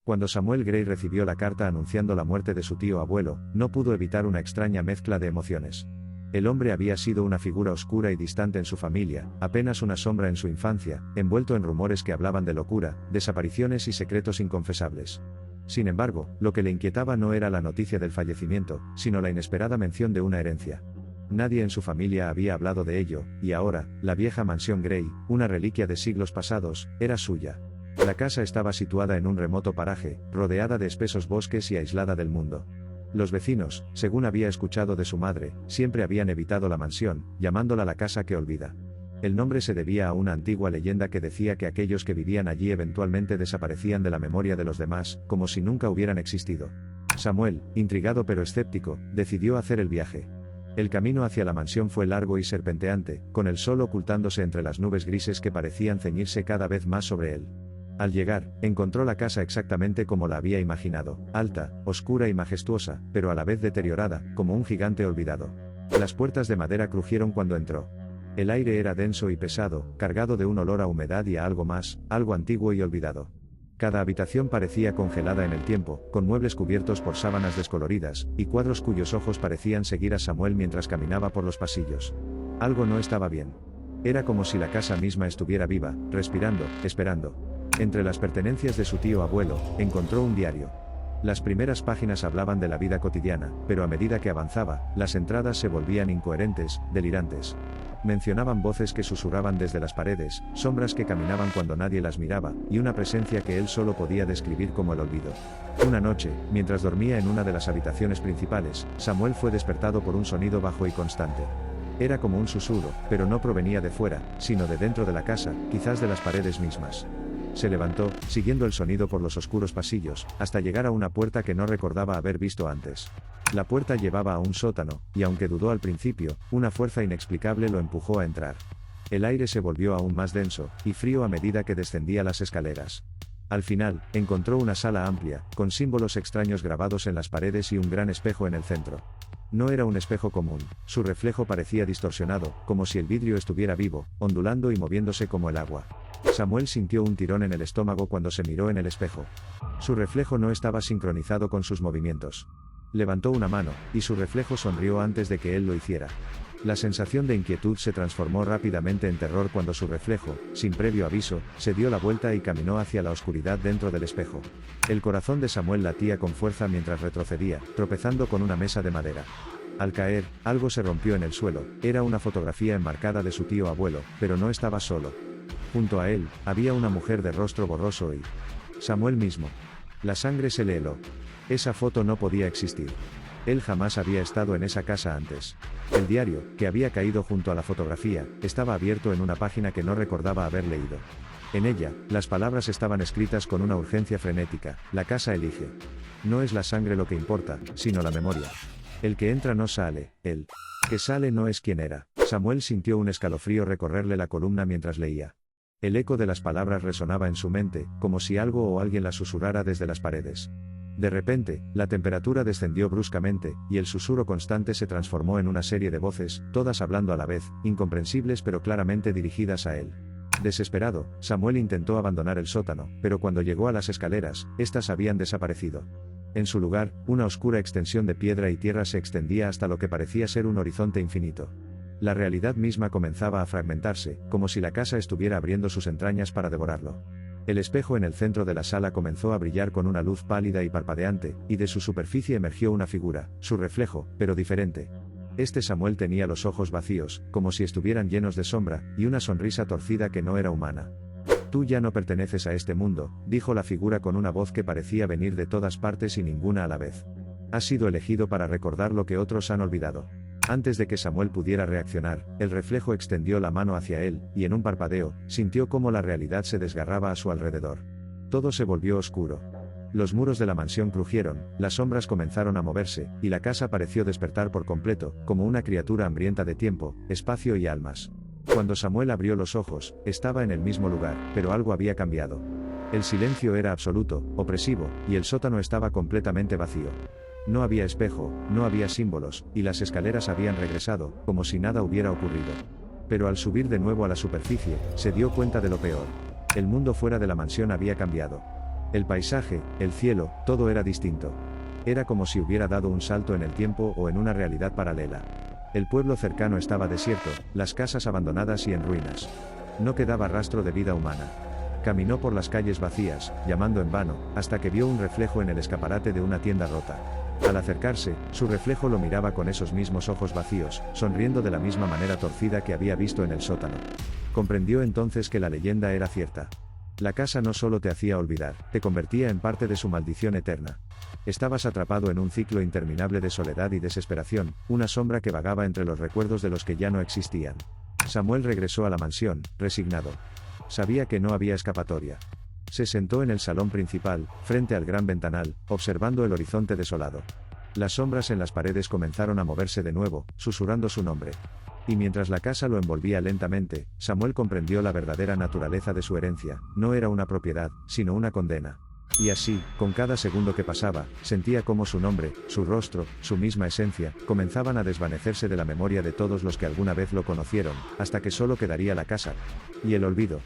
Cuando Samuel Gray recibió la carta anunciando la muerte de su tío abuelo, no pudo evitar una extraña mezcla de emociones. El hombre había sido una figura oscura y distante en su familia, apenas una sombra en su infancia, envuelto en rumores que hablaban de locura, desapariciones y secretos inconfesables. Sin embargo, lo que le inquietaba no era la noticia del fallecimiento, sino la inesperada mención de una herencia. Nadie en su familia había hablado de ello, y ahora, la vieja mansión Gray, una reliquia de siglos pasados, era suya. La casa estaba situada en un remoto paraje, rodeada de espesos bosques y aislada del mundo. Los vecinos, según había escuchado de su madre, siempre habían evitado la mansión, llamándola la casa que olvida. El nombre se debía a una antigua leyenda que decía que aquellos que vivían allí eventualmente desaparecían de la memoria de los demás, como si nunca hubieran existido. Samuel, intrigado pero escéptico, decidió hacer el viaje. El camino hacia la mansión fue largo y serpenteante, con el sol ocultándose entre las nubes grises que parecían ceñirse cada vez más sobre él. Al llegar, encontró la casa exactamente como la había imaginado, alta, oscura y majestuosa, pero a la vez deteriorada, como un gigante olvidado. Las puertas de madera crujieron cuando entró. El aire era denso y pesado, cargado de un olor a humedad y a algo más, algo antiguo y olvidado. Cada habitación parecía congelada en el tiempo, con muebles cubiertos por sábanas descoloridas, y cuadros cuyos ojos parecían seguir a Samuel mientras caminaba por los pasillos. Algo no estaba bien. Era como si la casa misma estuviera viva, respirando, esperando. Entre las pertenencias de su tío abuelo, encontró un diario. Las primeras páginas hablaban de la vida cotidiana, pero a medida que avanzaba, las entradas se volvían incoherentes, delirantes. Mencionaban voces que susurraban desde las paredes, sombras que caminaban cuando nadie las miraba, y una presencia que él solo podía describir como el olvido. Una noche, mientras dormía en una de las habitaciones principales, Samuel fue despertado por un sonido bajo y constante. Era como un susurro, pero no provenía de fuera, sino de dentro de la casa, quizás de las paredes mismas. Se levantó, siguiendo el sonido por los oscuros pasillos, hasta llegar a una puerta que no recordaba haber visto antes. La puerta llevaba a un sótano, y aunque dudó al principio, una fuerza inexplicable lo empujó a entrar. El aire se volvió aún más denso, y frío a medida que descendía las escaleras. Al final, encontró una sala amplia, con símbolos extraños grabados en las paredes y un gran espejo en el centro. No era un espejo común, su reflejo parecía distorsionado, como si el vidrio estuviera vivo, ondulando y moviéndose como el agua. Samuel sintió un tirón en el estómago cuando se miró en el espejo. Su reflejo no estaba sincronizado con sus movimientos. Levantó una mano, y su reflejo sonrió antes de que él lo hiciera. La sensación de inquietud se transformó rápidamente en terror cuando su reflejo, sin previo aviso, se dio la vuelta y caminó hacia la oscuridad dentro del espejo. El corazón de Samuel latía con fuerza mientras retrocedía, tropezando con una mesa de madera. Al caer, algo se rompió en el suelo, era una fotografía enmarcada de su tío abuelo, pero no estaba solo. Junto a él, había una mujer de rostro borroso y... Samuel mismo. La sangre se le heló. Esa foto no podía existir. Él jamás había estado en esa casa antes. El diario, que había caído junto a la fotografía, estaba abierto en una página que no recordaba haber leído. En ella, las palabras estaban escritas con una urgencia frenética: la casa elige. No es la sangre lo que importa, sino la memoria. El que entra no sale, el que sale no es quien era. Samuel sintió un escalofrío recorrerle la columna mientras leía. El eco de las palabras resonaba en su mente, como si algo o alguien las susurrara desde las paredes. De repente, la temperatura descendió bruscamente, y el susurro constante se transformó en una serie de voces, todas hablando a la vez, incomprensibles pero claramente dirigidas a él. Desesperado, Samuel intentó abandonar el sótano, pero cuando llegó a las escaleras, éstas habían desaparecido. En su lugar, una oscura extensión de piedra y tierra se extendía hasta lo que parecía ser un horizonte infinito. La realidad misma comenzaba a fragmentarse, como si la casa estuviera abriendo sus entrañas para devorarlo. El espejo en el centro de la sala comenzó a brillar con una luz pálida y parpadeante, y de su superficie emergió una figura, su reflejo, pero diferente. Este Samuel tenía los ojos vacíos, como si estuvieran llenos de sombra, y una sonrisa torcida que no era humana. «Tú ya no perteneces a este mundo», dijo la figura con una voz que parecía venir de todas partes y ninguna a la vez. «Has sido elegido para recordar lo que otros han olvidado». Antes de que Samuel pudiera reaccionar, el reflejo extendió la mano hacia él, y en un parpadeo, sintió cómo la realidad se desgarraba a su alrededor. Todo se volvió oscuro. Los muros de la mansión crujieron, las sombras comenzaron a moverse, y la casa pareció despertar por completo, como una criatura hambrienta de tiempo, espacio y almas. Cuando Samuel abrió los ojos, estaba en el mismo lugar, pero algo había cambiado. El silencio era absoluto, opresivo, y el sótano estaba completamente vacío. No había espejo, no había símbolos, y las escaleras habían regresado, como si nada hubiera ocurrido. Pero al subir de nuevo a la superficie, se dio cuenta de lo peor. El mundo fuera de la mansión había cambiado. El paisaje, el cielo, todo era distinto. Era como si hubiera dado un salto en el tiempo o en una realidad paralela. El pueblo cercano estaba desierto, las casas abandonadas y en ruinas. No quedaba rastro de vida humana. Caminó por las calles vacías, llamando en vano, hasta que vio un reflejo en el escaparate de una tienda rota. Al acercarse, su reflejo lo miraba con esos mismos ojos vacíos, sonriendo de la misma manera torcida que había visto en el sótano. Comprendió entonces que la leyenda era cierta. La casa no solo te hacía olvidar, te convertía en parte de su maldición eterna. Estabas atrapado en un ciclo interminable de soledad y desesperación, una sombra que vagaba entre los recuerdos de los que ya no existían. Samuel regresó a la mansión, resignado. Sabía que no había escapatoria. Se sentó en el salón principal, frente al gran ventanal, observando el horizonte desolado. Las sombras en las paredes comenzaron a moverse de nuevo, susurrando su nombre. Y mientras la casa lo envolvía lentamente, Samuel comprendió la verdadera naturaleza de su herencia, no era una propiedad, sino una condena. Y así, con cada segundo que pasaba, sentía cómo su nombre, su rostro, su misma esencia, comenzaban a desvanecerse de la memoria de todos los que alguna vez lo conocieron, hasta que solo quedaría la casa. Y el olvido.